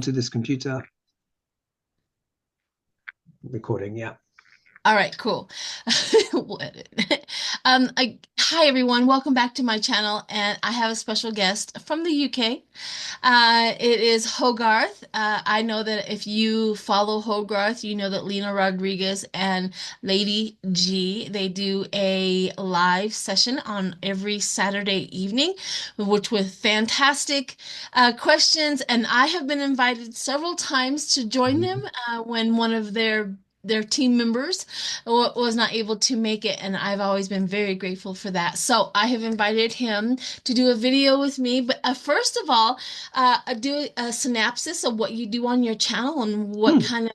to this computer. Recording, yeah. All right, cool. Hi everyone, welcome back to my channel, and I have a special guest from the UK. It is Hogarth. I know that if you follow Hogarth, you know that Lena Rodriguez and Lady G, they do a live session on every Saturday evening, which with fantastic questions, and I have been invited several times to join them when one of their team members was not able to make it, and I've always been very grateful for that. So I have invited him to do a video with me. But first of all, do a synopsis of what you do on your channel and what Hmm. kind of,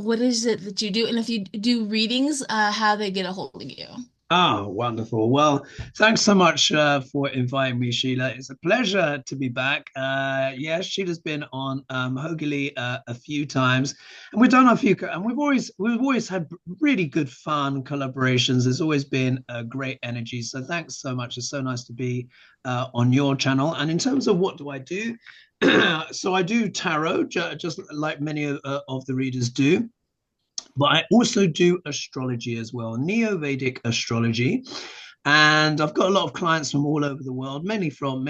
what is it that you do, and if you do readings, how they get a hold of you. Oh, wonderful. Well, thanks so much for inviting me, Sheila. It's a pleasure to be back. Yeah, Sheila's been on Hogily a few times, and we've done a few, and we've always had really good fun collaborations. There's always been a great energy. So thanks so much. It's so nice to be on your channel. And in terms of what do I do, so I do tarot, just like many of the readers do. But I also do astrology as well, Neo-Vedic astrology. And I've got a lot of clients from all over the world, mainly from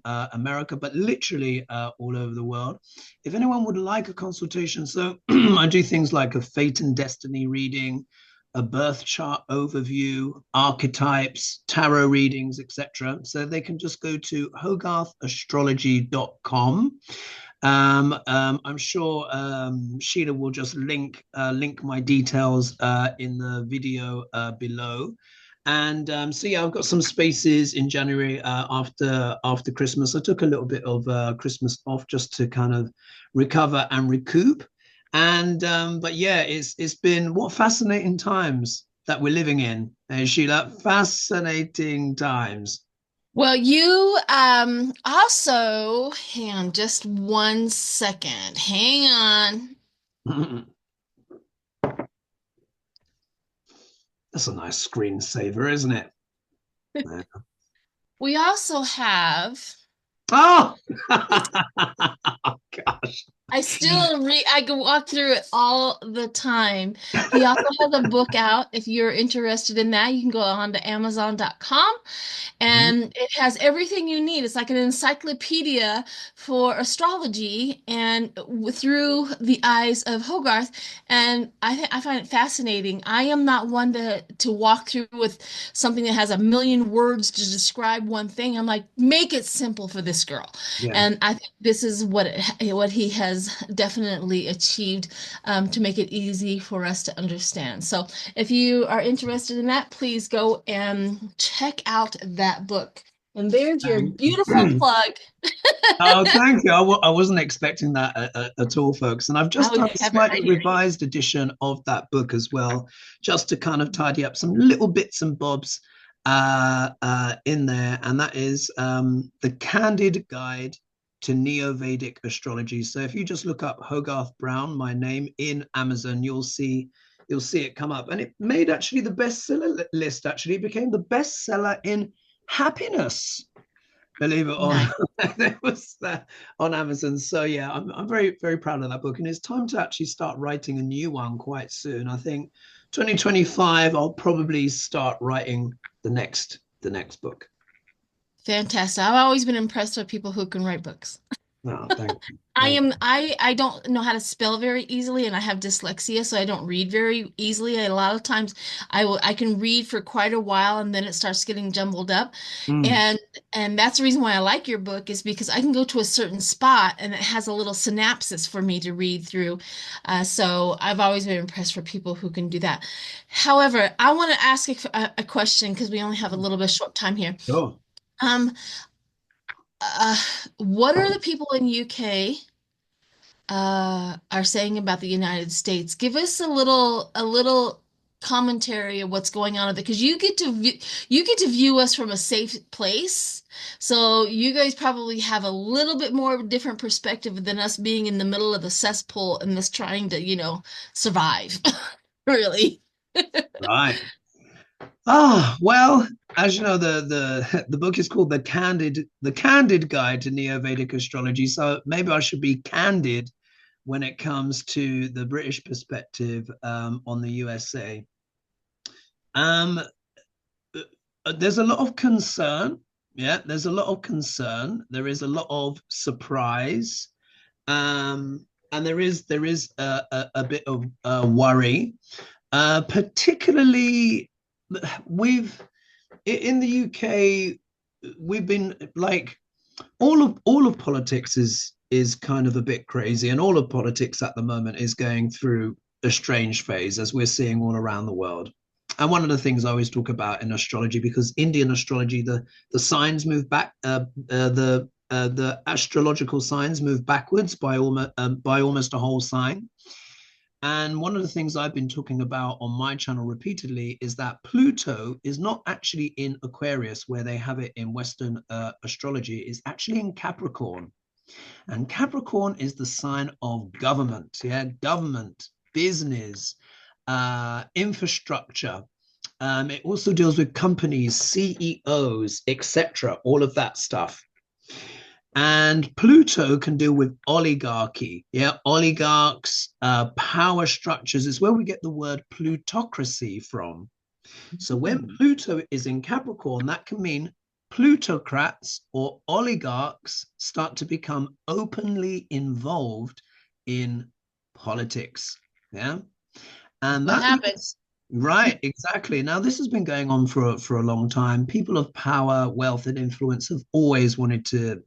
America, but literally all over the world. If anyone would like a consultation, so I do things like a fate and destiny reading, a birth chart overview, archetypes, tarot readings, etc. So they can just go to hogarthastrology.com. I'm sure Sheila will just link my details in the video below. And so yeah, I've got some spaces in January after Christmas. I took a little bit of Christmas off just to kind of recover and recoup. And but yeah, it's been what fascinating times that we're living in, Sheila. Fascinating times. Well, you also, hang on just 1 second. Hang on. That's a nice screensaver, isn't it? We also have. Oh, oh gosh. I can walk through it all the time. He also has a book out. If you're interested in that, you can go on to Amazon.com, and it has everything you need. It's like an encyclopedia for astrology and through the eyes of Hogarth. And I find it fascinating. I am not one to walk through with something that has a million words to describe one thing. I'm like, make it simple for this girl. Yeah. And I think this is what he has definitely achieved, to make it easy for us to understand. So if you are interested in that, please go and check out that book. And there's your Thank beautiful you. plug. Oh, thank you. I wasn't expecting that at all, folks. And I've I just would done a have it slightly right here. revised edition of that book as well, just to kind of tidy up some little bits and bobs in there. And that is the Candid Guide to Neo-Vedic Astrology. So if you just look up Hogarth Brown, my name, in Amazon, you'll see it come up. And it made actually the bestseller list, actually. It became the bestseller in happiness, believe it or Nice. not. It was on Amazon. So yeah, I'm very, very proud of that book. And it's time to actually start writing a new one quite soon. I think 2025, I'll probably start writing the next book. Fantastic. I've always been impressed with people who can write books. No, thank you. I Thank am I don't know how to spell very easily, and I have dyslexia, so I don't read very easily. A lot of times I can read for quite a while, and then it starts getting jumbled up. you. Mm. And that's the reason why I like your book, is because I can go to a certain spot and it has a little synopsis for me to read through. So I've always been impressed for people who can do that. However, I want to ask a question because we only have a little bit of short time here. Sure. Um, uh, what are the people in UK are saying about the United States? Give us a little commentary of what's going on with it, because you get to view us from a safe place. So you guys probably have a little bit more of a different perspective than us being in the middle of the cesspool and us trying to, survive. Really. Right. Well, as you know, the book is called the Candid Guide to Neo-Vedic Astrology. So maybe I should be candid when it comes to the British perspective on the USA. Um, there's a lot of concern. Yeah, there's a lot of concern. There is a lot of surprise, and there is a bit of worry, particularly we've in the UK. We've been like all of politics is kind of a bit crazy, and all of politics at the moment is going through a strange phase, as we're seeing all around the world. And one of the things I always talk about in astrology, because Indian astrology, the signs move back, the astrological signs move backwards by almost a whole sign. And one of the things I've been talking about on my channel repeatedly is that Pluto is not actually in Aquarius, where they have it in Western astrology. It's actually in Capricorn. And Capricorn is the sign of government, yeah, government, business, infrastructure. It also deals with companies, CEOs, etc., all of that stuff. And Pluto can deal with oligarchy, yeah, oligarchs, power structures. Is where we get the word plutocracy from. So when Pluto is in Capricorn, that can mean plutocrats or oligarchs start to become openly involved in politics. Yeah. And What that happens? right, exactly. Now, this has been going on for a long time. People of power, wealth, and influence have always wanted to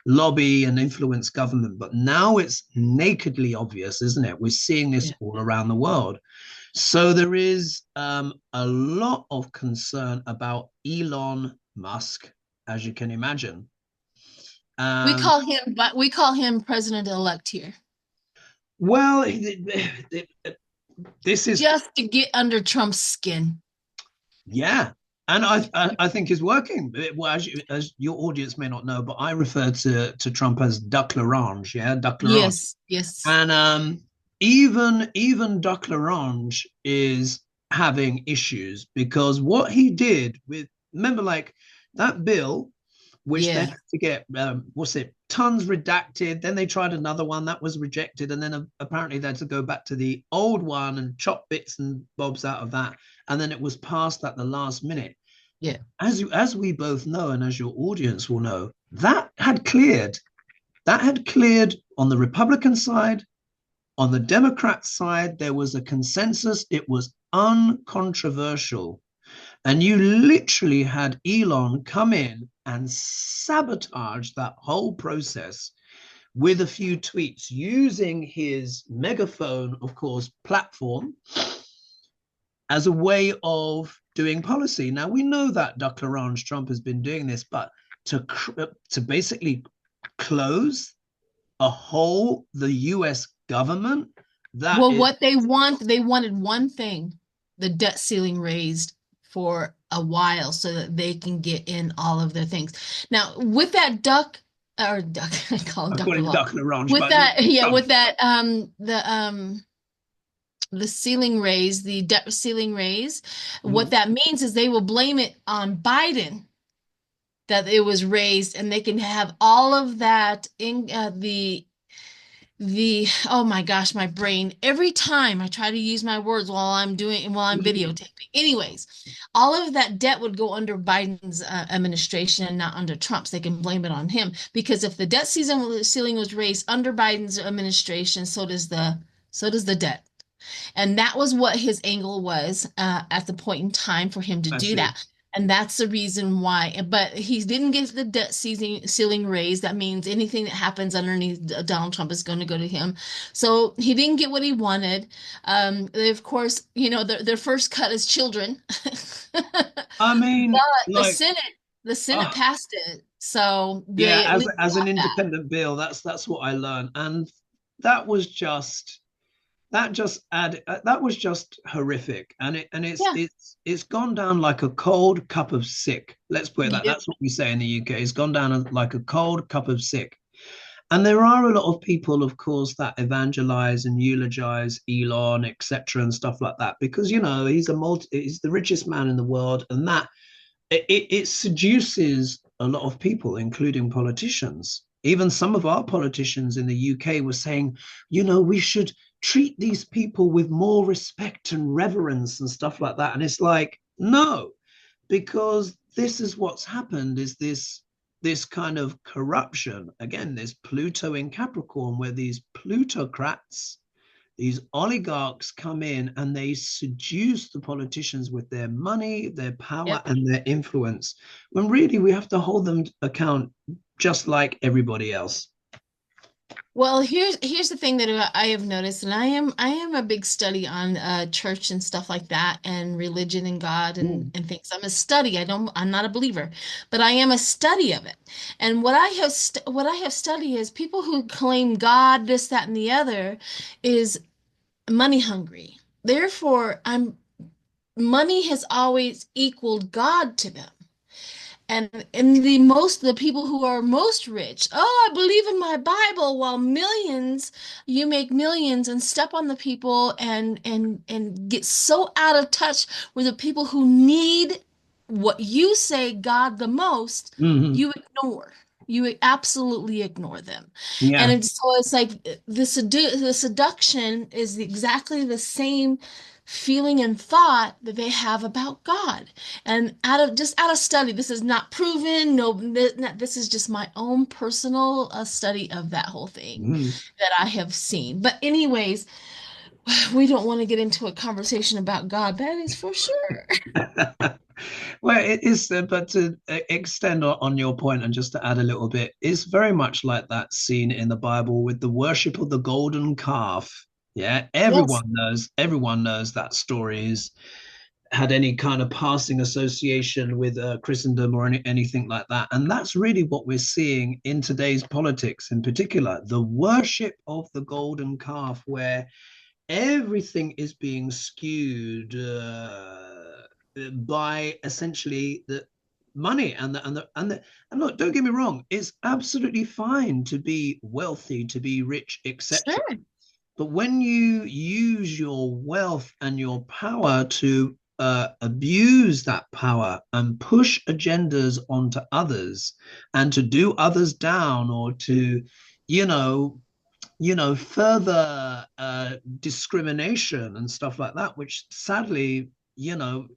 lobby and influence government, but now it's nakedly obvious, isn't it? We're seeing this Yeah. all around the world. So there is a lot of concern about Elon Musk, as you can imagine. Um, We call him president-elect here, well, this is just to get under Trump's skin. yeah, and I think is working. Well, as your audience may not know, but I refer to Trump as Duck L'Orange, yeah, Duck L'Orange, Yes, yes. and even Duck L'Orange is having issues because what he did with remember like that bill, which then Yeah. had to get what's it tons redacted. Then they tried another one that was rejected, and then apparently they had to go back to the old one and chop bits and bobs out of that, and then it was passed at the last minute. Yeah. As we both know, and as your audience will know, that had cleared. That had cleared on the Republican side. On the Democrat side, there was a consensus. It was uncontroversial. And you literally had Elon come in and sabotage that whole process with a few tweets using his megaphone, of course, platform as a way of doing policy. Now, we know that Dr. Orange Trump has been doing this, but to basically close a hole, the US government, that Well, is, what they wanted one thing, the debt ceiling raised for a while so that they can get in all of their things. Now, with that duck, I call him I call Dr. him Law. Dr. Orange, With but that, yeah, Trump. with that, the ceiling raise, the debt ceiling raise, what that means is they will blame it on Biden that it was raised, and they can have all of that in the oh my gosh, my brain, every time I try to use my words while I'm videotaping. Anyways, all of that debt would go under Biden's administration and not under Trump's. They can blame it on him because if the debt ceiling was raised under Biden's administration, so does the debt. And that was what his angle was at the point in time for him to I do see. that. And that's the reason why. But he didn't get the debt ceiling raised. That means anything that happens underneath Donald Trump is going to go to him. So he didn't get what he wanted. They, of course, their first cut is children. I mean, But like, the Senate uh, passed it. So yeah, they at as least as an got that. independent bill, that's what I learned, and that was just that was just horrific, and Yeah. it's gone down like a cold cup of sick. Let's put it that. Yep. That's what we say in the UK. It's gone down like a cold cup of sick. And there are a lot of people, of course, that evangelize and eulogize Elon, etc., and stuff like that, because he's the richest man in the world, and that it seduces a lot of people, including politicians. Even some of our politicians in the UK were saying, we should treat these people with more respect and reverence and stuff like that. And it's like, no, because this is what's happened is this kind of corruption. Again, there's Pluto in Capricorn, where these plutocrats, these oligarchs come in and they seduce the politicians with their money, their power, Yep. and their influence, when really we have to hold them to account just like everybody else. Well, here's the thing that I have noticed, and I am a big study on church and stuff like that, and religion and God and Mm. and things. I'm not a believer, but I am a study of it. And what I have studied is people who claim God, this, that, and the other, is money hungry. Therefore, I'm money has always equaled God to them. And the people who are most rich, oh, I believe in my Bible, while millions, you make millions and step on the people and get so out of touch with the people who need what you say God the most, Mm-hmm. you ignore. You absolutely ignore them. And Yeah. it's like the seduction is exactly the same feeling and thought that they have about God. And out of study, this is not proven. No, this is just my own personal study of that whole thing Mm. that I have seen. But anyways, we don't want to get into a conversation about God. That is for sure. Well, it is, but to extend on your point and just to add a little bit, it's very much like that scene in the Bible with the worship of the golden calf. Yeah, Yes. everyone knows that story is had any kind of passing association with Christendom or anything like that. And that's really what we're seeing in today's politics, in particular, the worship of the golden calf, where everything is being skewed by essentially the money and look, don't get me wrong, it's absolutely fine to be wealthy, to be rich, etc., Sure. but when you use your wealth and your power to abuse that power and push agendas onto others and to do others down, or to you know further discrimination and stuff like that, which sadly,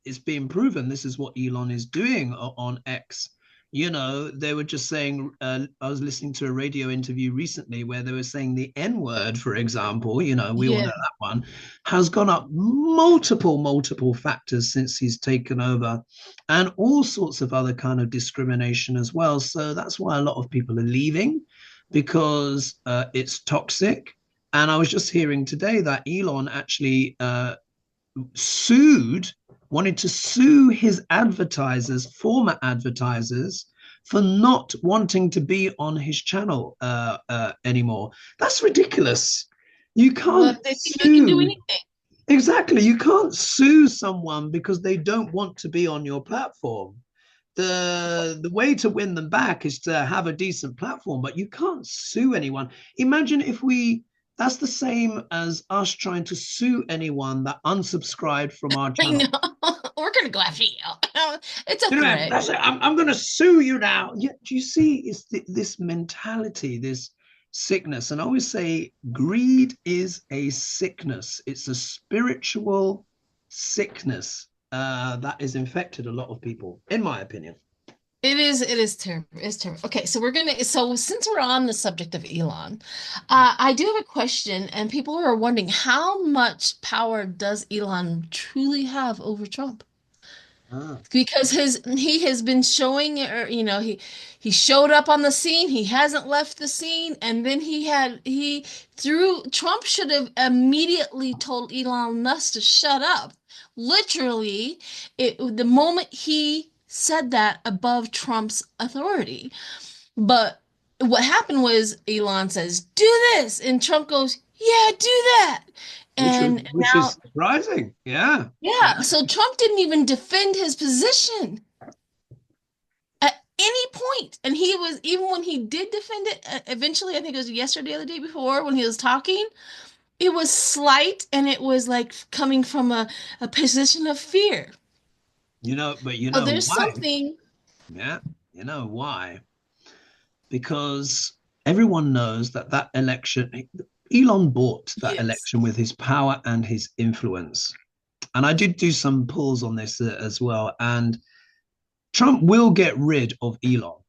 is being proven. This is what Elon is doing on X. They were just saying, I was listening to a radio interview recently where they were saying the N word, for example, we all know Yeah. that one, has gone up multiple factors since he's taken over, and all sorts of other kind of discrimination as well. So that's why a lot of people are leaving, because it's toxic. And I was just hearing today that Elon actually sued, wanted to sue his advertisers, former advertisers, for not wanting to be on his channel anymore. That's ridiculous. You Well, can't they think they can do sue. anything. Exactly. You can't sue someone because they don't want to be on your platform. The way to win them back is to have a decent platform, but you can't sue anyone. Imagine if we that's the same as us trying to sue anyone that unsubscribed from our I channel. know. We're gonna go after you. It's a threat. That's it. I'm going to sue you now. Yeah, do you see? It's this mentality, this sickness. And I always say greed is a sickness. It's a spiritual sickness that has infected a lot of people, in my opinion. It is terrible. It's terrible. Okay, so since we're on the subject of Elon, I do have a question, and people are wondering how much power does Elon truly have over Trump? Ah, Because he has been showing, or he showed up on the scene, he hasn't left the scene, and then he through Trump should have immediately told Elon Musk to shut up. Literally, the moment he said that above Trump's authority. But what happened was Elon says, "Do this," and Trump goes, "Yeah, do that." And which now, is surprising. Yeah. Yeah. yeah, so Trump didn't even defend his position. any point. And he was, even when he did defend it, eventually, I think it was yesterday or the day before when he was talking, it was slight and it was like coming from a position of fear. But you So know there's why? something. Yeah, you know why? Because everyone knows that that election, Elon bought that Yes. election with his power and his influence. And I did do some polls on this as well. And Trump will get rid of Elon.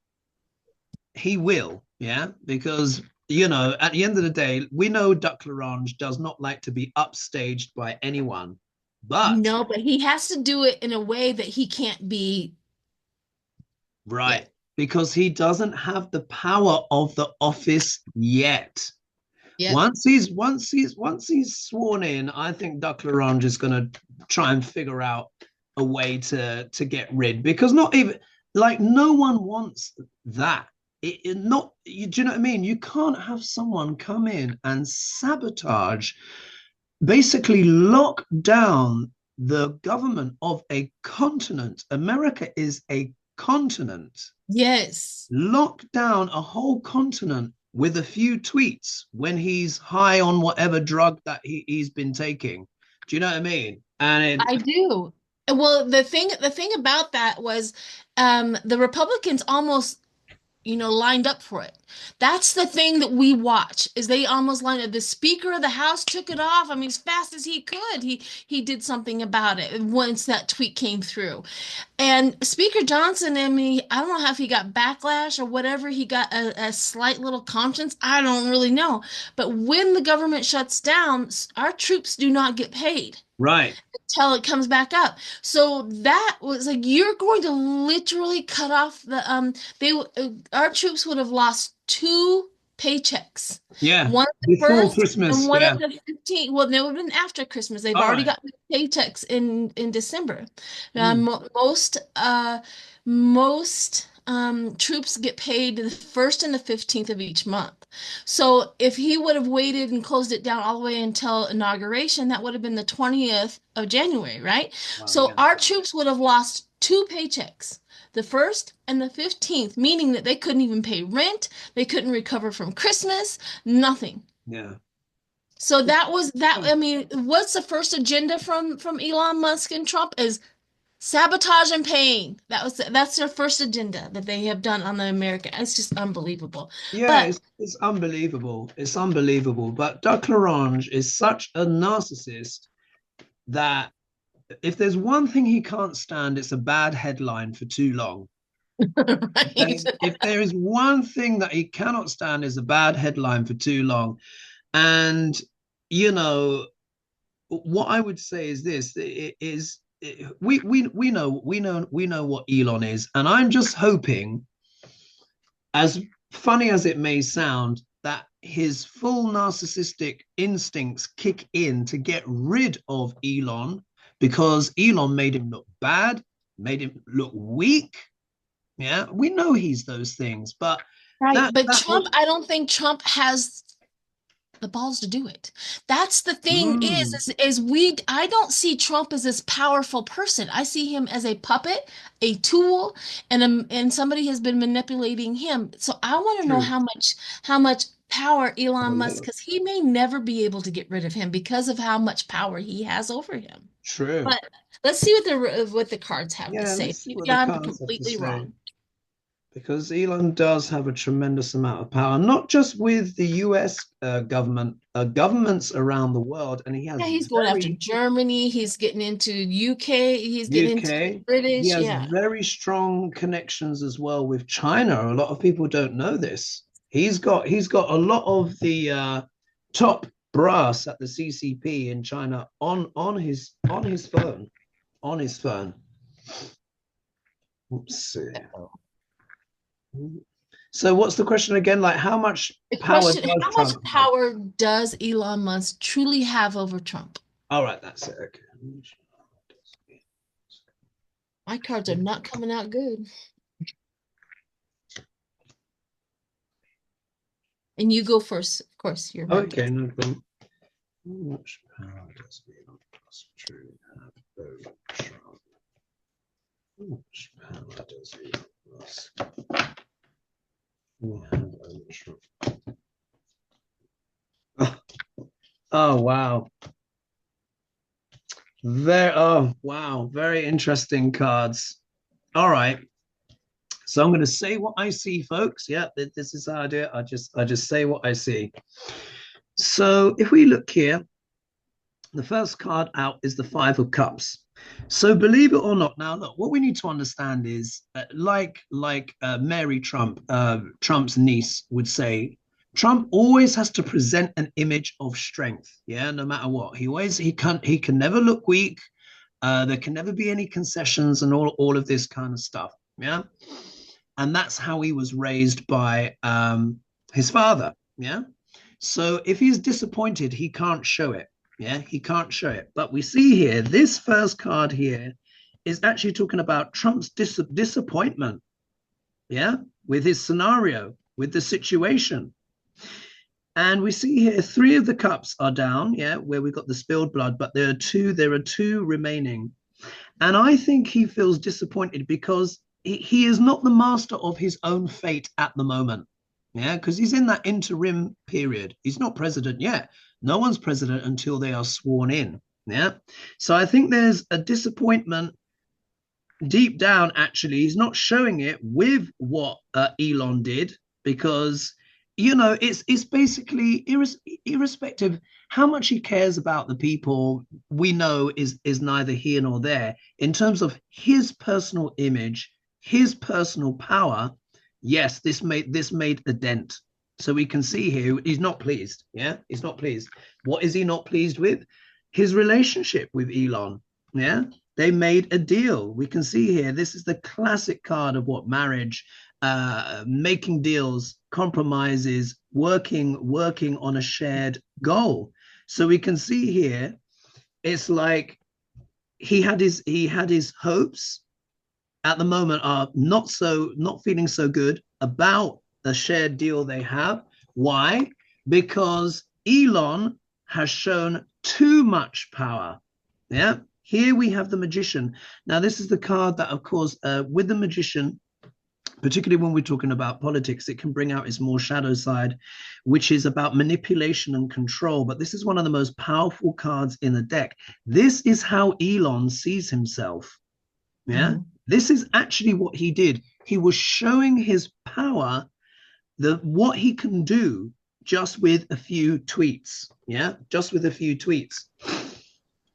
He will, yeah, because at the end of the day, we know Duck Larange does not like to be upstaged by anyone, but No, but he has to do it in a way that he can't be. right, Yeah. because he doesn't have the power of the office yet. Yep. Once he's sworn in, I think Duck Larange is going to try and figure out a way to get rid, because not even like no one wants that. Not do you know what I mean? You can't have someone come in and sabotage, basically lock down the government of a continent. America is a continent. Yes. Lock down a whole continent with a few tweets when he's high on whatever drug that he's been taking. Do you know what I mean? And I do. Well, the thing about that was the Republicans almost lined up for it. That's the thing that we watch is they almost lined up. The Speaker of the House took it off. I mean, as fast as he could, he did something about it once that tweet came through. And Speaker Johnson, I mean, I don't know if he got backlash or whatever. He got a slight little conscience. I don't really know. But when the government shuts down, our troops do not get paid right, until it comes back up. So that was like you're going to literally cut off they our troops would have lost two paychecks. yeah, One at the before first and Christmas, one yeah. at the 15th. Well, they would have been after Christmas. They've All already right. got paychecks in December. Mm, Most troops get paid the first and the 15th of each month. So if he would have waited and closed it down all the way until inauguration, that would have been the 20th of January, right? wow, So yeah. our troops would have lost two paychecks, the first and the 15th, meaning that they couldn't even pay rent, they couldn't recover from Christmas, nothing. Yeah. So that was that. I mean, what's the first agenda from Elon Musk and Trump is sabotage and pain. That's their first agenda that they have done on the American. It's just unbelievable. Yeah, But it's unbelievable. It's unbelievable. But Duck Larange is such a narcissist that if there's one thing he can't stand, it's a bad headline for too long. right. If there is one thing that he cannot stand is a bad headline for too long. And you know, what I would say is this: it is we know what Elon is, and I'm just hoping, as funny as it may sound, that his full narcissistic instincts kick in to get rid of Elon, because Elon made him look bad, made him look weak. Yeah, we know he's those things, but Right. that But that Trump, was I don't think Trump has the balls to do it. That's the thing mm, I don't see Trump as this powerful person. I see him as a puppet, a tool, and somebody has been manipulating him. So I want to know true. how much power Have a Elon Musk, look. because he may never be able to get rid of him because of how much power he has over him. True. But let's see what the cards have to Yeah, say. let's see what Maybe the I'm cards have to completely say. wrong. Because Elon does have a tremendous amount of power, not just with the US government, governments around the world, and he has Yeah, he's going after very Germany. He's getting into UK. He's getting into UK. He British. has Yeah. very strong connections as well with China. A lot of people don't know this. He's got a lot of the top brass at the CCP in China on his phone. Let's see. So what's the question again? Like, how much The power question, does how much Trump have? power does Elon Musk truly have over Trump? All right, that's it. Okay. My cards are not coming out good. And you go first, of course, you're my Okay, guest. no problem. How much power does Elon Musk truly have over Trump? Power does Elon Musk have over Trump? Oh wow. Very interesting cards. All right. So I'm going to say what I see, folks. Yeah, this is how I do it. I just say what I see. So if we look here, the first card out is the Five of Cups. So believe it or not, now look, what we need to understand is, like Mary Trump, Trump's niece would say, Trump always has to present an image of strength. Yeah, no matter what, he can never look weak. There can never be any concessions and all of this kind of stuff. Yeah, and that's how he was raised by his father. Yeah, so if he's disappointed, he can't show it. Yeah, he can't show it. But we see here, this first card here is actually talking about Trump's disappointment. Yeah, with his scenario, with the situation. And we see here three of the cups are down, yeah, where we've got the spilled blood, but there are two remaining. And I think he feels disappointed because he is not the master of his own fate at the moment. Yeah, because he's in that interim period. He's not president yet. No one's president until they are sworn in. Yeah. So I think there's a disappointment deep down. Actually, he's not showing it with what Elon did, because it's basically irrespective how much he cares about the people, we know is neither here nor there in terms of his personal image, his personal power. Yes, this made a dent. So we can see here he's not pleased. Yeah, he's not pleased. What is he not pleased with? His relationship with Elon. Yeah, they made a deal. We can see here, this is the classic card of what marriage, making deals, compromises, working on a shared goal. So we can see here, it's like he had his hopes at the moment are not feeling so good about the shared deal they have. Why? Because Elon has shown too much power. Yeah. Here we have the magician. Now, this is the card that, of course, with the magician, particularly when we're talking about politics, it can bring out its more shadow side, which is about manipulation and control. But this is one of the most powerful cards in the deck. This is how Elon sees himself. Yeah. Mm-hmm. This is actually what he did. He was showing his power, what he can do just with a few tweets. Yeah, just with a few tweets.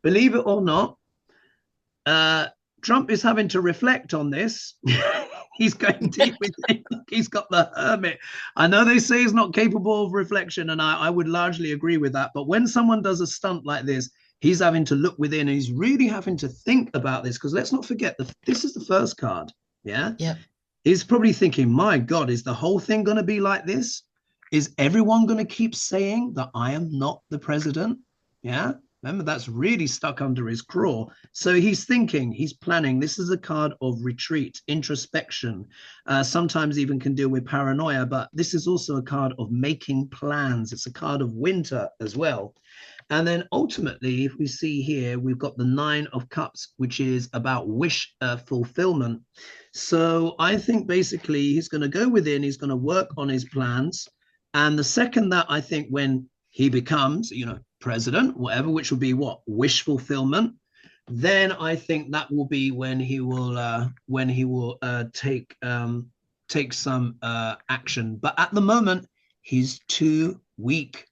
Believe it or not, Trump is having to reflect on this. He's going deep with it. He's got the hermit. I know they say he's not capable of reflection, and I would largely agree with that. But when someone does a stunt like this, he's having to look within, and he's really having to think about this, because let's not forget that this is the first card. Yeah. Yeah. He's probably thinking, my God, is the whole thing going to be like this? Is everyone going to keep saying that I am not the president? Yeah. Remember, that's really stuck under his craw. So he's thinking, he's planning. This is a card of retreat, introspection, sometimes even can deal with paranoia, but this is also a card of making plans. It's a card of winter as well. And then ultimately, if we see here, we've got the Nine of Cups, which is about wish fulfillment. So I think basically he's going to go within, he's going to work on his plans. And the second that I think when he becomes, president, whatever, which will be what? Wish fulfillment. Then I think that will be when he will take some action. But at the moment, he's too weak.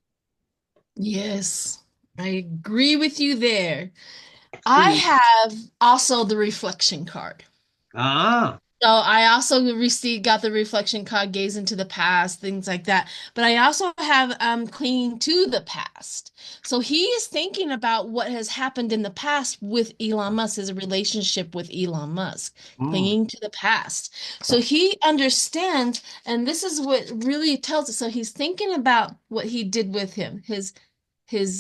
Yes, I agree with you there. I have also the reflection card. Ah. So I also got the reflection card, gaze into the past, things like that. But I also have clinging to the past. So he is thinking about what has happened in the past with Elon Musk, his relationship with Elon Musk, clinging to the past. So he understands, and this is what really tells us. So he's thinking about what he did with him, his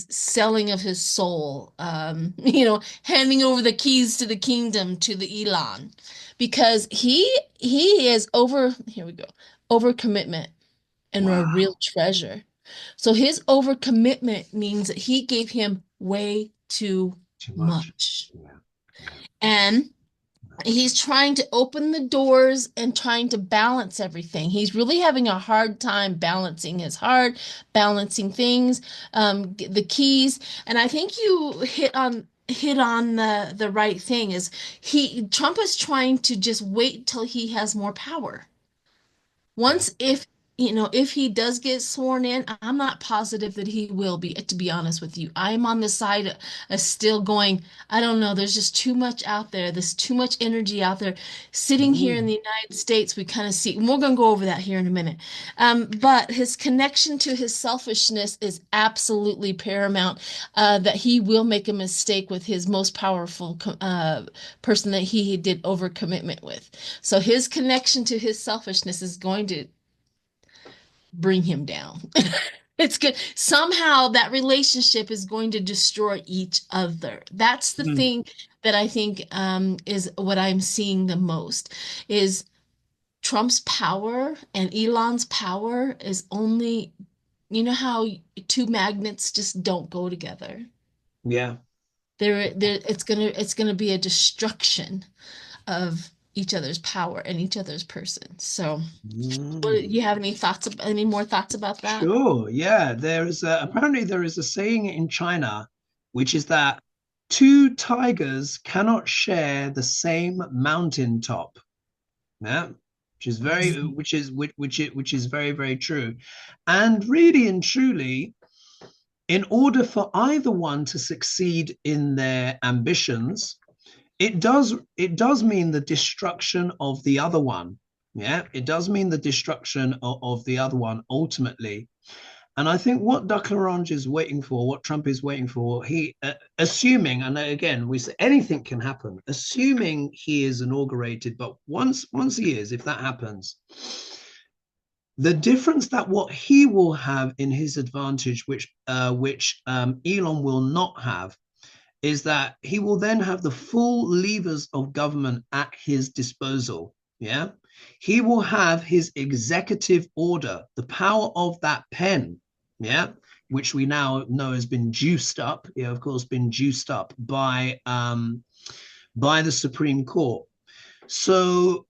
selling of his soul, handing over the keys to the kingdom to the Elon, because he is overcommitment and a real treasure. So his overcommitment means that he gave him way too much. Yeah. And he's trying to open the doors and trying to balance everything. He's really having a hard time balancing his heart, balancing things, the keys. And I think you hit on the right thing is Trump is trying to just wait till he has more power. Yeah. Once if if he does get sworn in, I'm not positive that he will be, to be honest with you. I'm on the side of still going, I don't know, there's just too much out there. There's too much energy out there. Sitting here in Mm. the United States, we kind of see, and we're going to go over that here in a minute. But his connection to his selfishness is absolutely paramount, that he will make a mistake with his most powerful person that he did overcommitment with. So his connection to his selfishness is going to bring him down. It's good. Somehow that relationship is going to destroy each other. That's the Mm. thing that I think is what I'm seeing the most is Trump's power and Elon's power is only, how two magnets just don't go together. Yeah. It's gonna be a destruction of each other's power and each other's person. So, what Mm. you have any thoughts, any more thoughts about that? Sure. Yeah. Apparently there is a saying in China, which is that two tigers cannot share the same mountaintop. Yeah. Which is very, very true. And really and truly, in order for either one to succeed in their ambitions, it does mean the destruction of the other one. Yeah, it does mean the destruction of the other one ultimately. And I think what Ducklarange is waiting for, what Trump is waiting for, he assuming, and again we say anything can happen, assuming he is inaugurated, but once he is, if that happens, the difference that what he will have in his advantage, which Elon will not have, is that he will then have the full levers of government at his disposal. Yeah. He will have his executive order, the power of that pen. Yeah. Which we now know has been juiced up, yeah, of course, been juiced up by the Supreme Court. So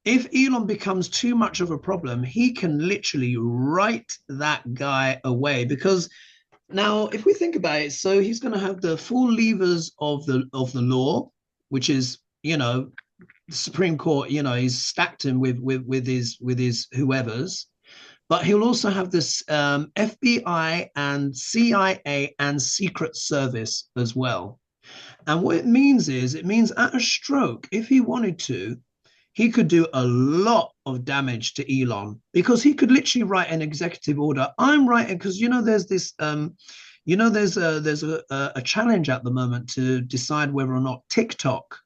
if Elon becomes too much of a problem, he can literally write that guy away because now, if we think about it, so he's going to have the full levers of the law, which is the Supreme Court. He's stacked him with his whoever's, but he'll also have this FBI and CIA and Secret Service as well. And what it means at a stroke, if he wanted to, he could do a lot of damage to Elon because he could literally write an executive order. I'm writing because there's this there's a challenge at the moment to decide whether or not TikTok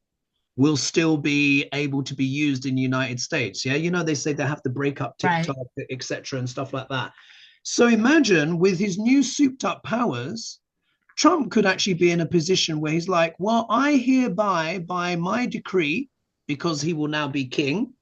will still be able to be used in the United States. Yeah, they say they have to break up Right. TikTok, etc., and stuff like that. So imagine with his new souped up powers, Trump could actually be in a position where he's like, well, I hereby, by my decree, because he will now be king,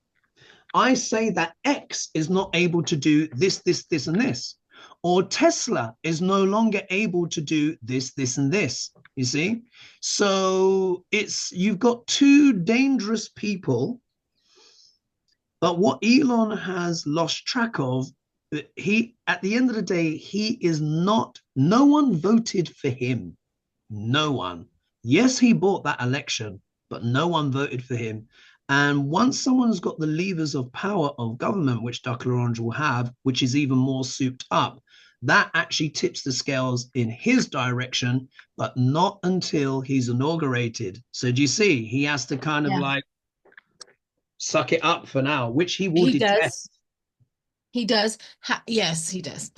I say that X is not able to do this, this, this, and this. Or Tesla is no longer able to do this, this, and this. You see? So you've got two dangerous people, but what Elon has lost track of, he at the end of the day, he is not, no one voted for him. No one. Yes, he bought that election, but no one voted for him. And once someone's got the levers of power of government, which Duck Orange will have, which is even more souped up, that actually tips the scales in his direction, but not until he's inaugurated. So do you see? He has to kind of Yeah. like suck it up for now, which he will He detest. does. He does. Yes, he does.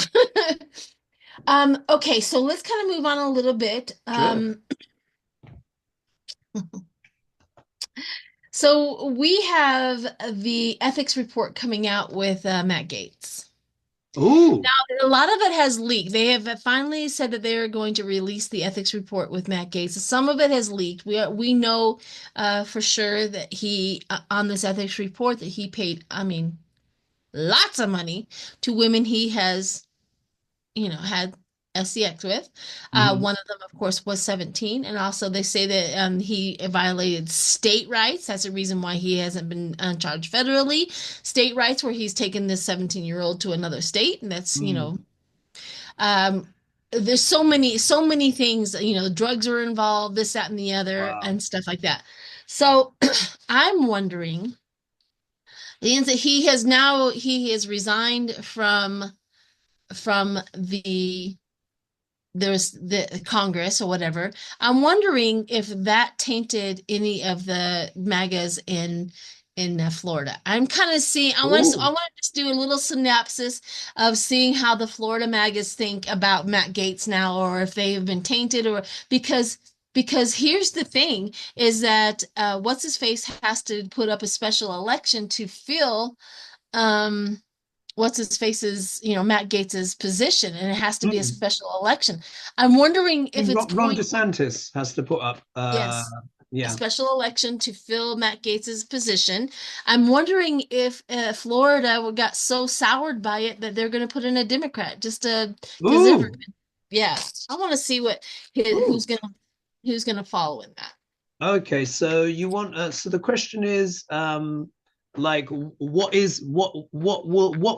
Okay, so let's kind of move on a little bit. Sure. So we have the ethics report coming out with Matt Gaetz. Oh, Now, a lot of it has leaked. They have finally said that they are going to release the ethics report with Matt Gaetz. Some of it has leaked. We know for sure that he on this ethics report that he paid, I mean, lots of money to women he has, had. SCX with. Mhm. One of them, of course, was 17. And also, they say that he violated state rights. That's the reason why he hasn't been charged federally. State rights, where he's taken this 17-year-old to another state. And that's, Mm. um, there's so many things, drugs are involved, this, that, and the other, Wow. and stuff like that. So I'm wondering, he has resigned from the Congress or whatever. I'm wondering if that tainted any of the MAGAs in Florida. I'm kind of seeing. I Ooh. want to just do a little synopsis of seeing how the Florida MAGAs think about Matt Gaetz now, or if they have been tainted, or because here's the thing: is that what's his face has to put up a special election to fill. Um, what's his face's, Matt Gaetz's position, and it has to be a Mm. special election. I'm wondering I if think it's Ron going, DeSantis has to put up, yes, a yeah. special election to fill Matt Gaetz's position. I'm wondering if Florida got so soured by it that they're going to put in a Democrat just to because Ooh. yeah, I want to see Ooh. who's gonna follow in that. Okay, so you want so the question is like what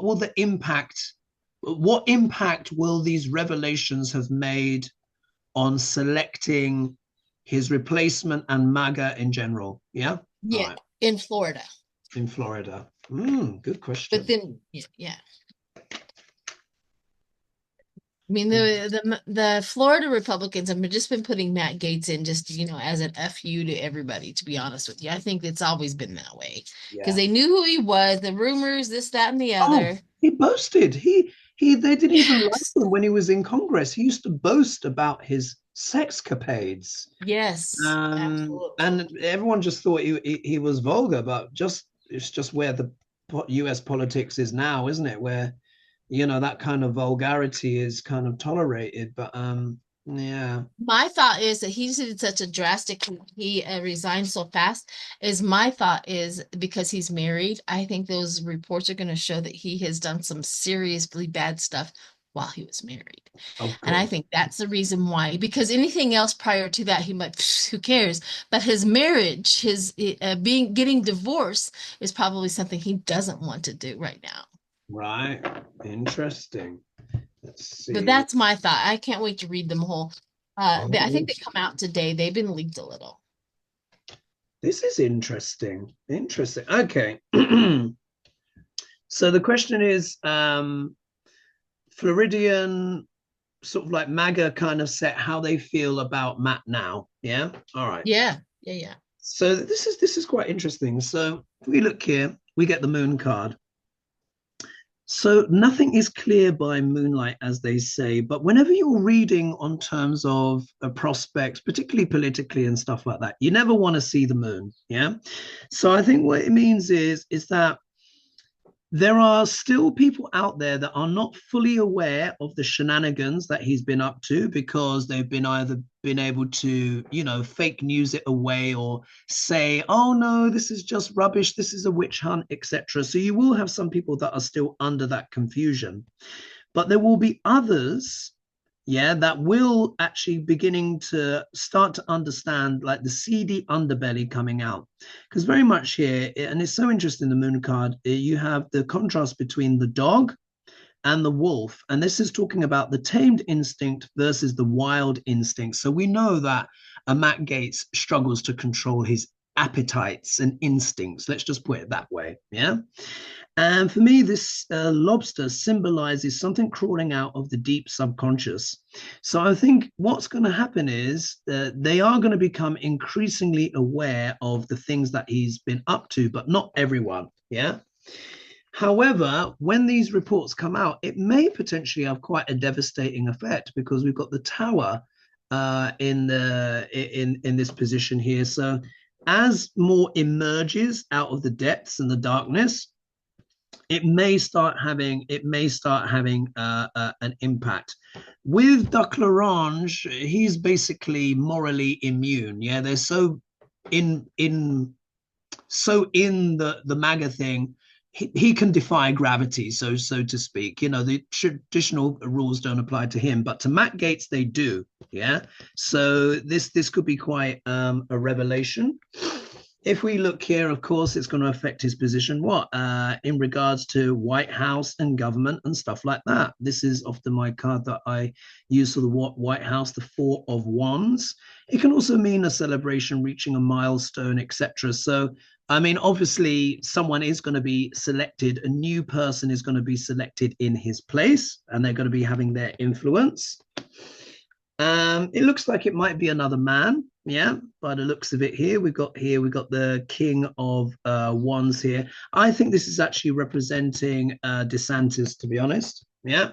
will the impact, what impact will these revelations have made on selecting his replacement and MAGA in general? Yeah. All Yeah, right. in Florida. In Florida. Good But question. then, yeah. I mean, the Florida Republicans have just been putting Matt Gaetz in just, as an FU to everybody, to be honest with you. I think it's always been that way because Yeah. they knew who he was, the rumors, this, that, and the Oh, other. he boasted. He they didn't even like Yes. him when he was in Congress. He used to boast about his sexcapades. Yes, absolutely. And everyone just thought he was vulgar, but just it's just where the US politics is now, isn't it? Where that kind of vulgarity is kind of tolerated. But yeah. My thought is that he did such a drastic, he resigned so fast. Is my thought is because he's married, I think those reports are going to show that he has done some seriously bad stuff while he was married. Of And I course. think that's the reason why, because anything else prior to that, he might, who cares? But his marriage, his getting divorced is probably something he doesn't want to do right now. Right. Interesting. Let's But see. that's my thought. I can't wait to read them whole. I Oh, think they come out today. They've been leaked a little. this is interesting. Interesting. Okay. So the question is, Floridian sort of like MAGA kind of set how they feel about Matt now. Yeah. All right. Yeah, yeah, yeah. So this is quite interesting. So if we look here, we get the moon card. So nothing is clear by moonlight, as they say. But whenever you're reading on terms of prospects, particularly politically and stuff like that, you never want to see the moon. Yeah. So I think what it means is that there are still people out there that are not fully aware of the shenanigans that he's been up to because they've been either been able to, fake news it away or say, oh no, this is just rubbish, this is a witch hunt, etc. So you will have some people that are still under that confusion, but there will be others, yeah, that will actually beginning to start to understand like the seedy underbelly coming out. Because very much here, and it's so interesting, the moon card, you have the contrast between the dog and the wolf. And this is talking about the tamed instinct versus the wild instinct. So we know that Matt Gaetz struggles to control his appetites and instincts. Let's just put it that way. Yeah. And for me, this lobster symbolizes something crawling out of the deep subconscious. So I think what's going to happen is they are going to become increasingly aware of the things that he's been up to, but not everyone. Yeah. However, when these reports come out, it may potentially have quite a devastating effect because we've got the tower in this position here. So as more emerges out of the depths and the darkness, it may start having an impact. With Duck Larange, he's basically morally immune. Yeah, they're so in the MAGA thing. he can defy gravity, so to speak. You know, the traditional rules don't apply to him, but to Matt Gaetz they do. Yeah. So this could be quite a revelation. If we look here, of course, it's going to affect his position. What in regards to White House and government and stuff like that. This is often my card that I use for the White House, the Four of Wands. It can also mean a celebration, reaching a milestone, etc. So I mean, obviously, someone is going to be selected, a new person is going to be selected in his place, and they're going to be having their influence. It looks like it might be another man, yeah, by the looks of it here. We've got the King of Wands here. I think this is actually representing DeSantis, to be honest. Yeah.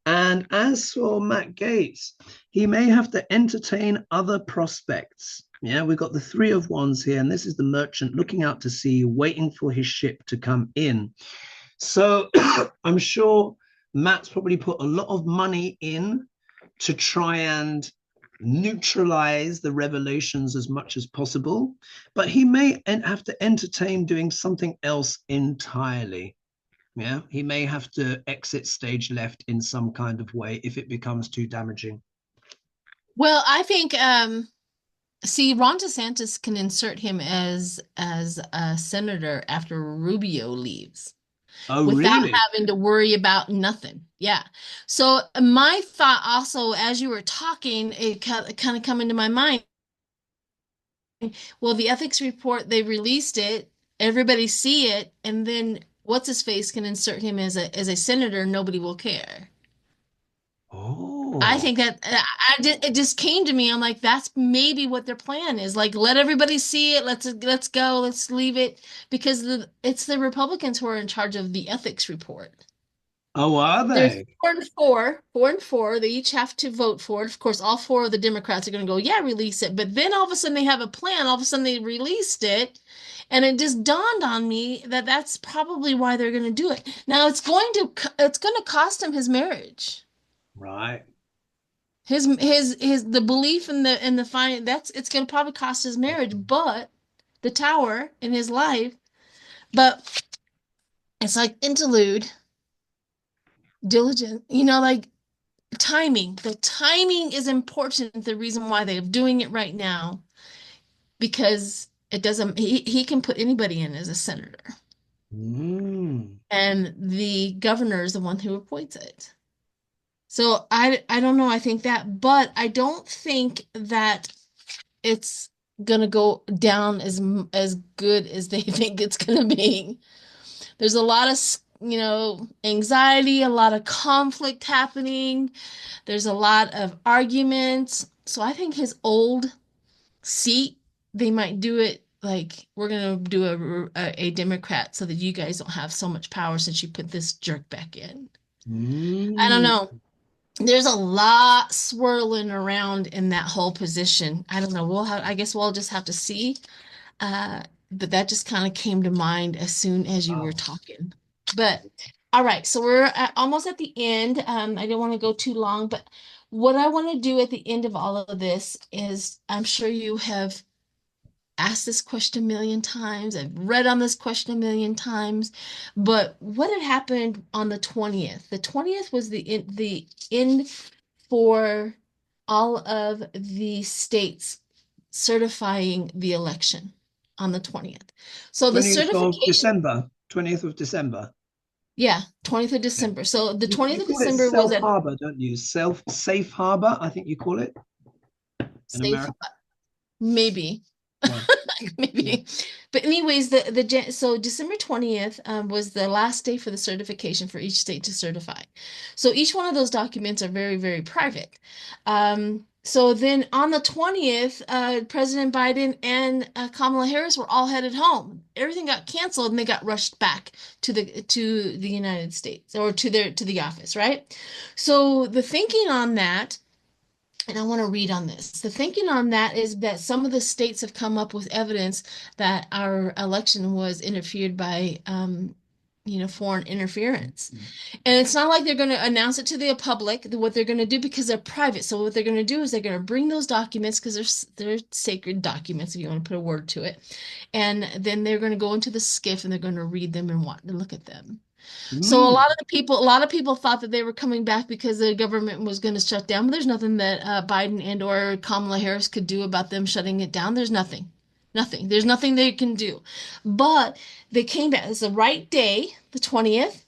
And as for Matt Gaetz, he may have to entertain other prospects. Yeah, we've got the Three of Wands here, and this is the merchant looking out to sea, waiting for his ship to come in. So I'm sure Matt's probably put a lot of money in to try and neutralize the revelations as much as possible, but he may have to entertain doing something else entirely. Yeah, he may have to exit stage left in some kind of way if it becomes too damaging. Well, I think see, Ron DeSantis can insert him as a senator after Rubio leaves Oh, without really? having to worry about nothing. Yeah. So my thought also, as you were talking, it kind of come into my mind. Well, the ethics report, they released it, everybody see it, and then what's his face can insert him as a senator, nobody will care. I Oh, think that it just came to me. I'm like, that's maybe what their plan is. Like, let everybody see it. Let's go. Let's leave it because it's the Republicans who are in charge of the ethics report. oh, are There's they? four and four, four and four. They each have to vote for it. Of course, all four of the Democrats are going to go, yeah, release it. But then all of a sudden they have a plan. All of a sudden they released it. And it just dawned on me that that's probably why they're going to do it. Now it's going to cost him his marriage. Right. His the belief in the fine that's it's going to probably cost his marriage, but the tower in his life. But it's like interlude, diligent, like timing. The timing is important. The reason why they're doing it right now, because it doesn't, he can put anybody in as a senator, Mm. and the governor is the one who appoints it. So I don't know. I think that, but I don't think that it's gonna go down as good as they think it's gonna be. There's a lot of, anxiety, a lot of conflict happening. There's a lot of arguments. So I think his old seat, they might do it like we're gonna do a Democrat so that you guys don't have so much power since you put this jerk back in. I don't Mm. know. There's a lot swirling around in that whole position. I don't know. I guess we'll just have to see. Uh, but that just kind of came to mind as soon as you were Wow. talking. But all right, so we're almost at the end. I don't want to go too long, but what I want to do at the end of all of this is I'm sure you have asked this question a million times. I've read on this question a million times, but what had happened on the 20th? The 20th was the end for all of the states certifying the election on the 20th. So the 20th of certification, December. 20th of December. yeah, 20th of Yeah. December. So the You 20th of call it December was self at harbor, don't you? Safe harbor, I think you call it in safe, America. maybe. Yeah. Yeah. Maybe. But anyways, so December 20th was the last day for the certification for each state to certify. So each one of those documents are very, very private. So then on the 20th, President Biden and Kamala Harris were all headed home. Everything got canceled and they got rushed back to the United States or to the office, right? So the thinking on that, and I want to read on this. The thinking on that is that some of the states have come up with evidence that our election was interfered by foreign interference. And it's not like they're going to announce it to the public, what they're going to do, because they're private. So what they're going to do is they're going to bring those documents, because they're sacred documents, if you want to put a word to it. And then they're going to go into the skiff and they're going to read them and want to look at them. So Mm. a lot of people thought that they were coming back because the government was going to shut down. But there's nothing that Biden and or Kamala Harris could do about them shutting it down. There's nothing, nothing. There's nothing they can do. But they came back. It's the right day, the 20th,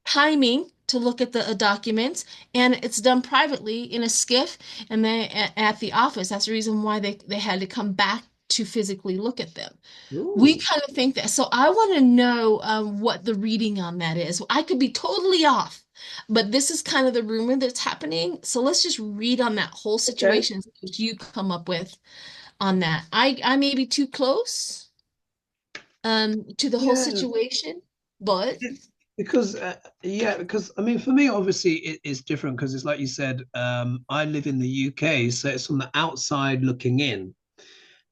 timing to look at the documents, and it's done privately in a skiff and then at the office. That's the reason why they had to come back to physically look at them. We Ooh. kind of think that. So I want to know what the reading on that is. I could be totally off, but this is kind of the rumor that's happening. So let's just read on that whole Okay. situation that you come up with on that. I may be too close to the whole Yeah. situation, but Because yeah, because I mean, for me, obviously, it's different because it's like you said. I live in the UK, so it's from the outside looking in,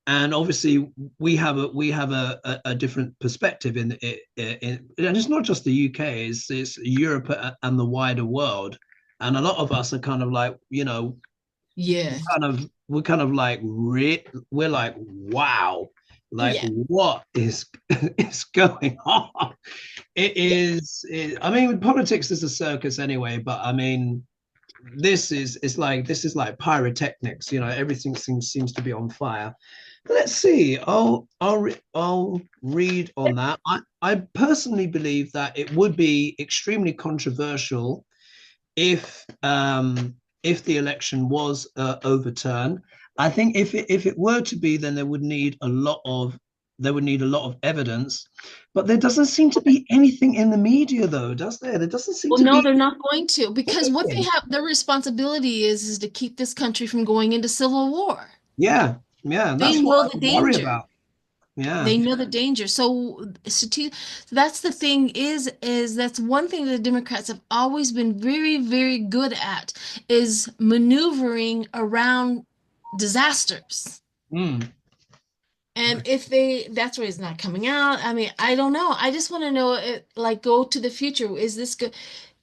and obviously, we have a different perspective in it, and it's not just the UK; it's Europe and the wider world, and a lot of us are kind of like, yeah, we're kind of like we're like, wow, like yeah, what is is going on? I mean, politics is a circus anyway, but I mean, this is like pyrotechnics, everything seems to be on fire. Let's see. I'll read on that. I personally believe that it would be extremely controversial if the election was overturned. I think if it were to be, then there would need a lot of evidence. But there doesn't seem to be anything in the media, though, does there? There doesn't seem Well, to no, be they're not going to, because what they anything. have, their responsibility is to keep this country from going into civil war. Yeah, yeah, and They that's what know I the would worry danger. about. Yeah. They know the danger. So that's the thing is that's one thing that the Democrats have always been very, very good at is maneuvering around disasters. Mm. And if that's why it's not coming out. I mean, I don't know. I just want to know it, like, go to the future. Is this good?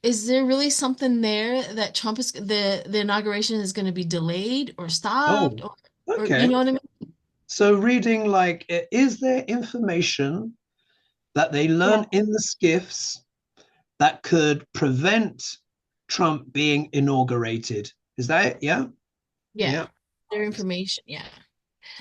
Is there really something there that Trump is the inauguration is going to be delayed or stopped Oh, or you okay. know what I mean? So reading like, is there information that they Yeah. learn in the skiffs that could prevent Trump being inaugurated? Is that it? Yeah. Yeah. Yeah. Their information. Yeah.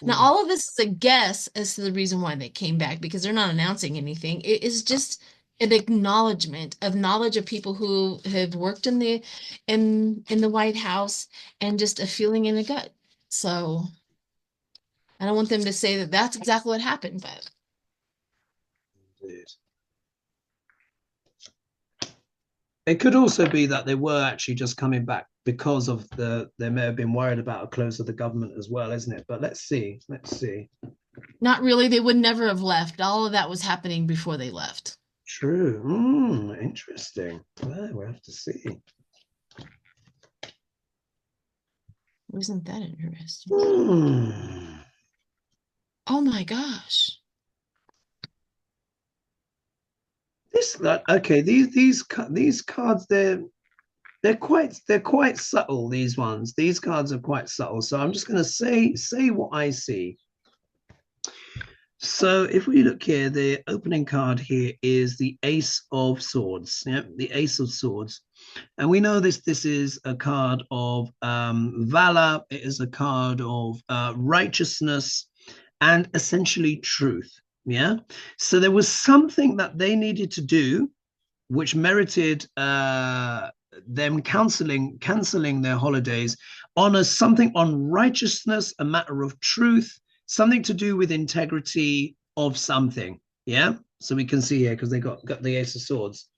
Now, Mm. all of this is a guess as to the reason why they came back because they're not announcing anything. It is just an acknowledgement of knowledge of people who have worked in the White House and just a feeling in the gut. So I don't want them to say that that's exactly what happened, but Indeed. It could also be that they were actually just coming back because of they may have been worried about a close of the government as well, isn't it? But let's see. Let's see. not really. They would never have left. All of that was happening before they left. True. Interesting. Well, we'll have to see. Isn't that interesting? Hmm. Oh my gosh. This okay. These cards they're quite subtle. These ones. These cards are quite subtle. So I'm just going to say what I see. So if we look here, the opening card here is the Ace of Swords. Yeah, the Ace of Swords. And we know this is a card of valor. It is a card of righteousness and essentially truth. Yeah. So there was something that they needed to do which merited them canceling their holidays on something on righteousness, a matter of truth, something to do with integrity of something. Yeah. So we can see here because they got the Ace of Swords.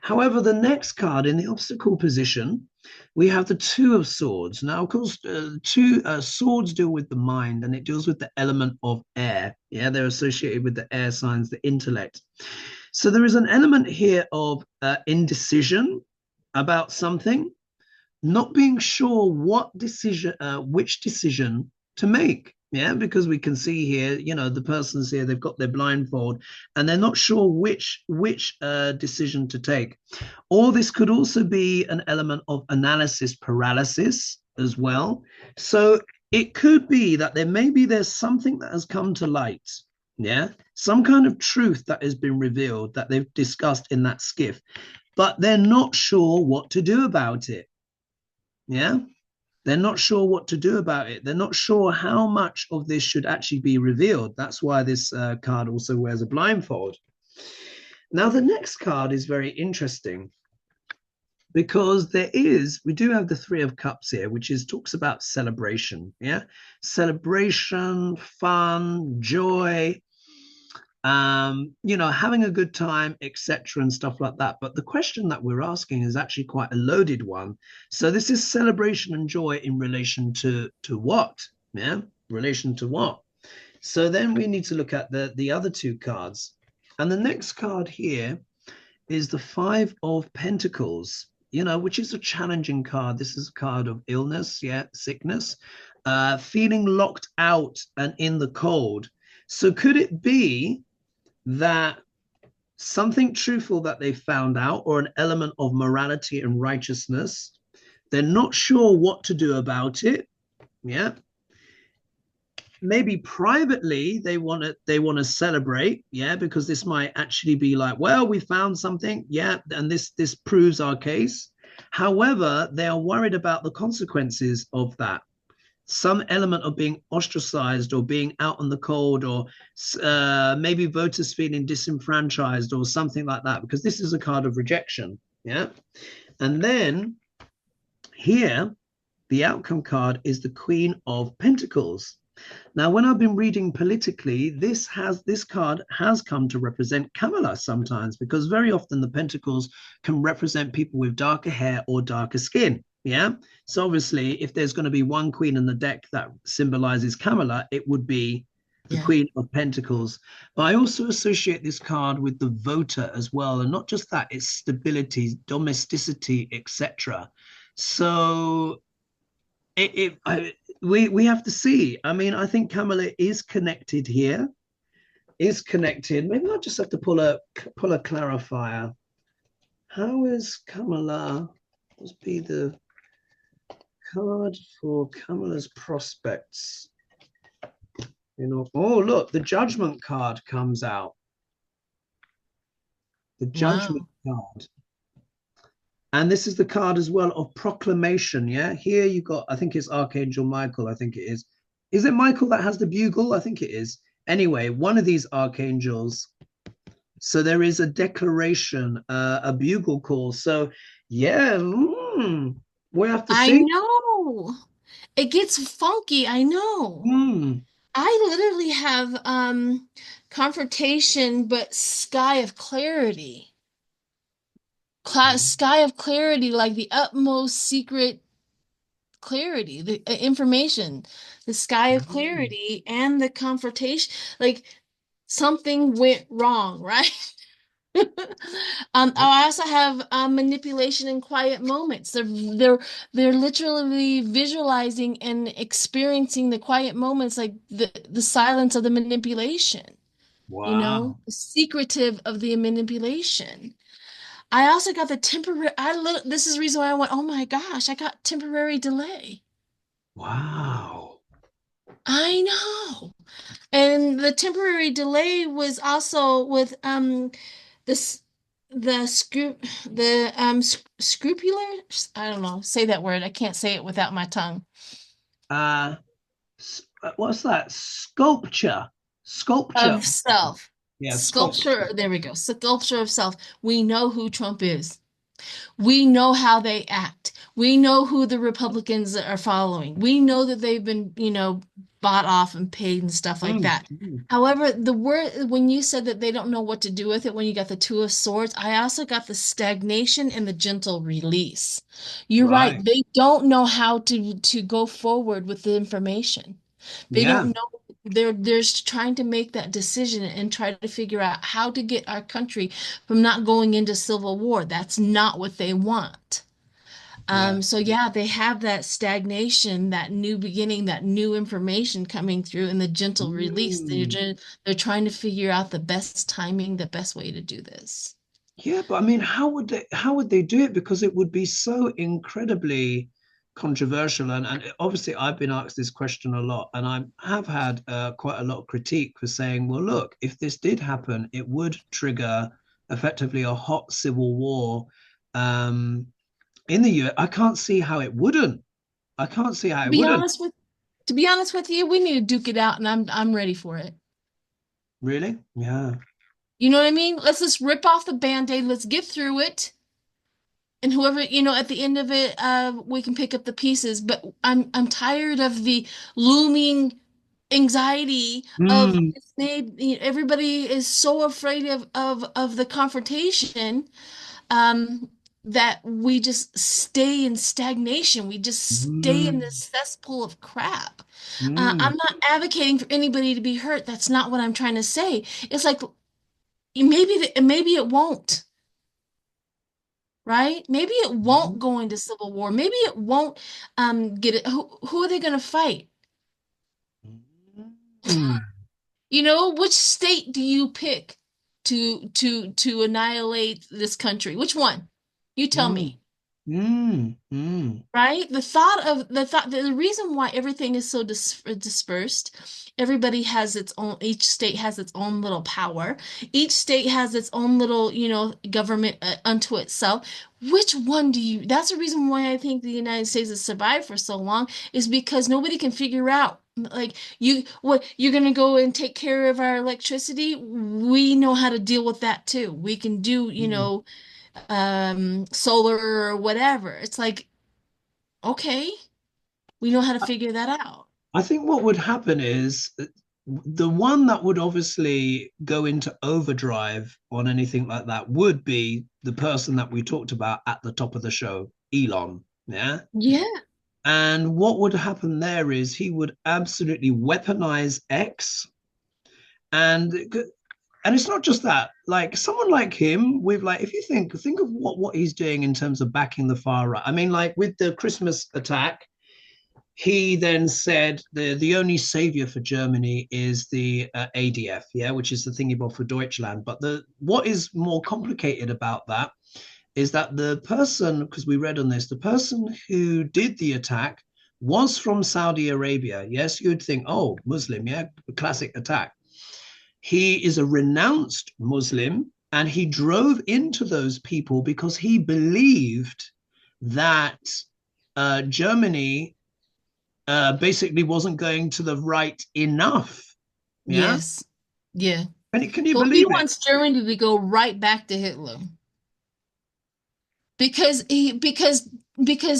However, the next card in the obstacle position, we have the Two of Swords. Now, of course, two swords deal with the mind and it deals with the element of air. Yeah, they're associated with the air signs, the intellect. So there is an element here of indecision about something, not being sure which decision to make. Yeah, because we can see here, the person's here, they've got their blindfold and they're not sure which decision to take. Or this could also be an element of analysis paralysis as well. So it could be that there's something that has come to light. Yeah, some kind of truth that has been revealed that they've discussed in that skiff, but they're not sure what to do about it. Yeah. They're not sure what to do about it. They're not sure how much of this should actually be revealed. That's why this card also wears a blindfold. Now, the next card is very interesting because we do have the Three of Cups here, which talks about celebration. Yeah. Celebration, fun, joy, having a good time, etc., and stuff like that. But the question that we're asking is actually quite a loaded one. So this is celebration and joy in relation to what? Yeah, relation to what? So then we need to look at the other two cards. And the next card here is the Five of Pentacles, which is a challenging card. This is a card of illness, yeah, sickness, feeling locked out and in the cold. So could it be that something truthful that they found out or an element of morality and righteousness, they're not sure what to do about it? Yeah, maybe privately they want to celebrate, yeah, because this might actually be like, well, we found something, yeah, and this proves our case. However, they are worried about the consequences of that, some element of being ostracized or being out in the cold, or maybe voters feeling disenfranchised or something like that, because this is a card of rejection. Yeah. And then here, the outcome card is the Queen of Pentacles. Now, when I've been reading politically, this card has come to represent Kamala sometimes, because very often the pentacles can represent people with darker hair or darker skin. Yeah. So obviously, if there's going to be one queen in the deck that symbolizes Kamala, it would be the Yeah. Queen of Pentacles. But I also associate this card with the voter as well. And not just that, it's stability, domesticity, etc. So we have to see. I mean, I think Kamala is connected here. Is connected. Maybe I'll just have to pull a clarifier. How is Kamala? Let's be the card for Kamala's prospects. Oh, look, the Judgment card comes out. The Judgment Wow. card. And this is the card as well of proclamation. Yeah. Here you got, I think it's Archangel Michael. I think it is. Is it Michael that has the bugle? I think it is. Anyway, one of these archangels. So there is a declaration, a bugle call. So, yeah, we have to I see. know. It gets funky, I know. Mm, I literally have confrontation, but sky of clarity. Sky of clarity, like the utmost secret clarity, the information, the sky of clarity, and the confrontation. Like something went wrong, right? I also have manipulation in quiet moments. They're literally visualizing and experiencing the quiet moments, like the silence of the manipulation, wow. the secretive of the manipulation. I also got the temporary. This is the reason why I went, oh my gosh, I got temporary delay. Wow. I know. And the temporary delay was also with this scrupular, I don't know, say that word. I can't say it without my tongue. Uh, what's that? Sculpture. Sculpture. Of self. Yeah, sculpture. Sculpture, there we go. Sculpture of self. We know who Trump is. We know how they act. We know who the Republicans are following. We know that they've been, bought off and paid and stuff like Mm, that. mm. However, the word when you said that they don't know what to do with it, when you got the Two of Swords, I also got the stagnation and the gentle release. You're right. Right. They don't know how to go forward with the information. They Yeah. don't know. They're trying to make that decision and try to figure out how to get our country from not going into civil war. That's not what they want. Yeah. So yeah, they have that stagnation, that new beginning, that new information coming through, and the gentle release. Mm. They're trying to figure out the best timing, the best way to do this. Yeah, but I mean, how would they do it? Because it would be so incredibly controversial. And obviously I've been asked this question a lot, and I have had quite a lot of critique for saying, well, look, if this did happen, it would trigger effectively a hot civil war um, in the US. I can't see how it wouldn't. I can't see how To it be wouldn't. honest with to be honest with you, we need to duke it out, and I'm ready for it. Really? Yeah. You know what I mean? Let's just rip off the Band-Aid. Let's get through it. And whoever, at the end of it, we can pick up the pieces. But I'm tired of the looming anxiety of Mm, it's made, everybody is so afraid of the confrontation, um, that we just stay in stagnation. We just stay in mm, this cesspool of crap. mm, I'm not advocating for anybody to be hurt. That's not what I'm trying to say. It's like maybe it won't, right? Maybe it won't go into civil war. Maybe it won't get it. Who are they going to fight? mm, Which state do you pick to annihilate this country? Which one? You tell mm, me. mm. Right? The reason why everything is so dispersed, everybody has its own, each state has its own little power. Each state has its own little, government unto itself. Which one do you, that's the reason why I think the United States has survived for so long, is because nobody can figure out, like, what you're gonna go and take care of our electricity. We know how to deal with that too. We can do, Mm. solar or whatever. It's like, okay, we know how to figure that out. I think what would happen is the one that would obviously go into overdrive on anything like that would be the person that we talked about at the top of the show, Elon. Yeah. Yeah. And what would happen there is he would absolutely weaponize X. And it's not just that, like someone like him with, like, if you think of what he's doing in terms of backing the far right. I mean, like with the Christmas attack, he then said the only savior for Germany is the ADF, yeah, which is the thingy for Deutschland. But the what is more complicated about that is that the person, because we read on this, the person who did the attack was from Saudi Arabia. Yes, you'd think, oh, Muslim, yeah, classic attack. He is a renounced Muslim, and he drove into those people because he believed that Germany basically wasn't going to the right enough. Yeah. Yes. Yeah. Can you Well, he believe it? wants Germany to go right back to Hitler because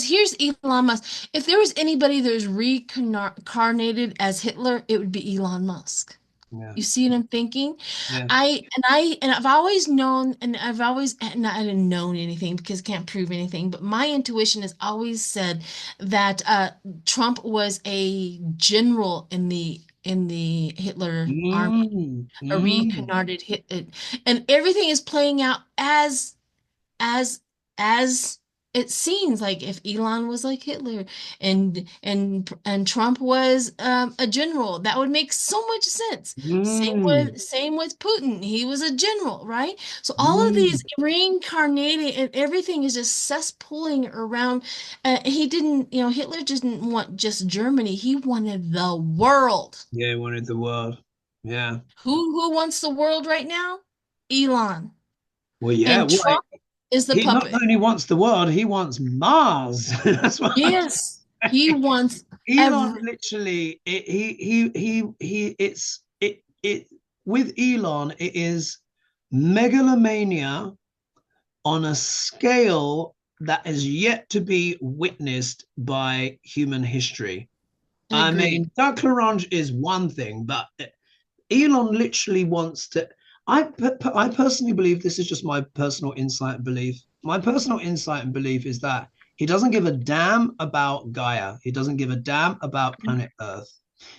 here's Elon Musk. If there was anybody that was reincarnated as Hitler, it would be Elon Musk. Yeah. You see what I'm thinking? Yeah. I've always known, and I've always, not, I didn't know anything because I can't prove anything, but my intuition has always said that Trump was a general in the Hitler army, Mm, a mm, reincarnated hit, and everything is playing out as as it seems. Like if Elon was like Hitler and Trump was a general, that would make so much sense. mm, Same with Putin. He was a general, right? So all of mm. these reincarnated and everything is just cesspooling around. He didn't, Hitler didn't want just Germany. He wanted the world. Yeah, wanted the world. Yeah. Who wants the world right now? Elon. Well, yeah. And Well, Trump is the he not puppet. only wants the world, he wants Mars. That's what I'm Yes, he saying. wants Elon every. literally, it with Elon, it is megalomania on a scale that is yet to be witnessed by human history. I Agreed. mean, Doug Larange is one thing, but Elon literally wants to. I personally believe, this is just my personal insight and belief. My personal insight and belief is that he doesn't give a damn about Gaia. He doesn't give a damn about planet Earth.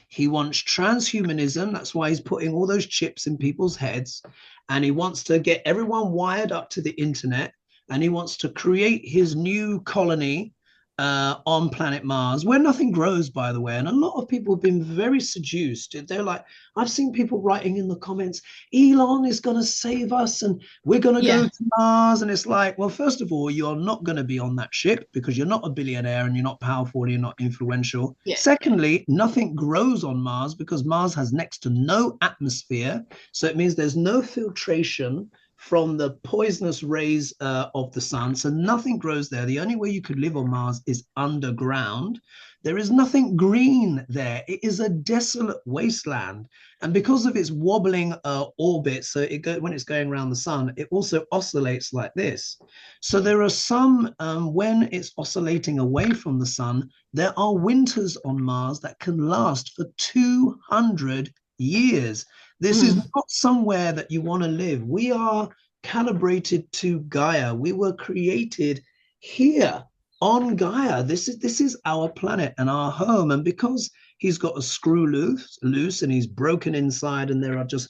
He wants transhumanism. That's why he's putting all those chips in people's heads. And he wants to get everyone wired up to the internet. And he wants to create his new colony. on planet Mars, where nothing grows, by the way. And a lot of people have been very seduced. They're like, I've seen people writing in the comments, Elon is going to save us and we're going to go Yeah. to Mars. And it's like, well, first of all, you're not going to be on that ship because you're not a billionaire and you're not powerful and you're not influential. Yeah. Secondly, nothing grows on Mars because Mars has next to no atmosphere. So it means there's no filtration from the poisonous rays of the sun. So nothing grows there. The only way you could live on Mars is underground. There is nothing green there. It is a desolate wasteland. And because of its wobbling orbit, so when it's going around the sun, it also oscillates like this. So there are some, when it's oscillating away from the sun, there are winters on Mars that can last for 200 years. This is Mm. not somewhere that you want to live. We are calibrated to Gaia. We were created here on Gaia. This is our planet and our home. And because he's got a screw loose and he's broken inside, and there are just,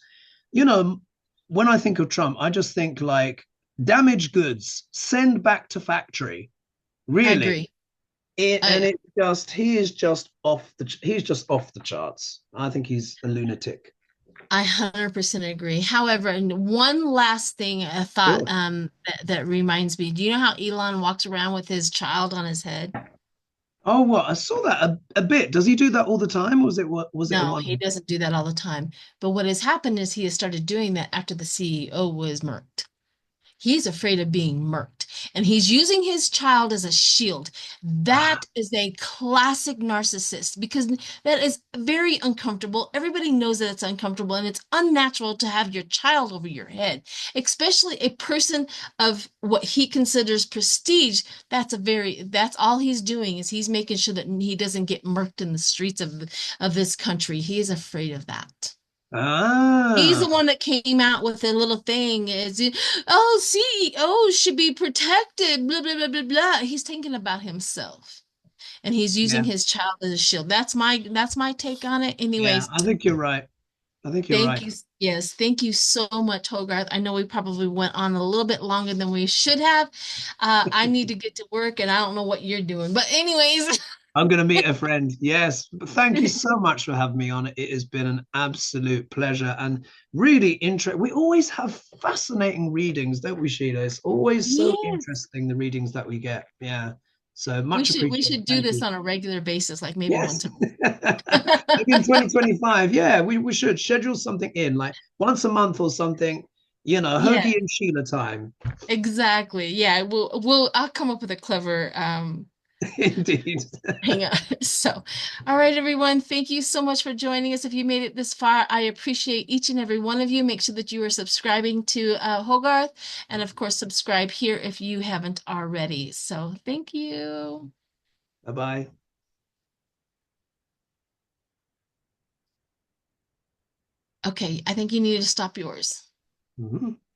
you know, when I think of Trump, I just think like damaged goods, send back to factory. I Really. agree. And I it just he's just off the charts. I think he's a lunatic. I 100% agree. However, and one last thing I thought Sure. that reminds me. Do you know how Elon walks around with his child on his head? Oh, what? I saw that a bit. Does he do that all the time? Or was it a No, one? he doesn't do that all the time. But what has happened is he has started doing that after the CEO was murked. He's afraid of being murked, and he's using his child as a shield. Ah, That is a classic narcissist because that is very uncomfortable. Everybody knows that it's uncomfortable and it's unnatural to have your child over your head, especially a person of what he considers prestige. That's all he's doing is he's making sure that he doesn't get murked in the streets of this country. He is afraid of that. He's ah, the one that came out with a little thing oh, CEOs should be protected, blah, blah, blah, blah, blah. He's thinking about himself and he's using yeah, his child as a shield. That's my take on it. yeah. Anyways, I think you're right. I think you're thank right. you. Yes, thank you so much, Hogarth. I know we probably went on a little bit longer than we should have. I need to get to work and I don't know what you're doing. But anyways, I'm going to meet a friend. Yes. But thank you so much for having me on it. It has been an absolute pleasure and really interesting. We always have fascinating readings, don't we, Sheila? It's always so yes, interesting, the readings that we get. Yeah. So we much should we appreciated. should do Thank this you. on a regular basis, like maybe Yes. once a Maybe in 2025. Yeah, we should schedule something in like once a month or something, Yeah, Hoagie and Sheila time. exactly. Yeah, I'll come up with a clever Indeed. hang on. So, all right, everyone, thank you so much for joining us. If you made it this far, I appreciate each and every one of you. Make sure that you are subscribing to Hogarth, and of course, subscribe here if you haven't already. So, thank you. Bye bye. Okay, I think you need to stop yours.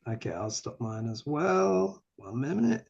Okay, I'll stop mine as well. 1 minute.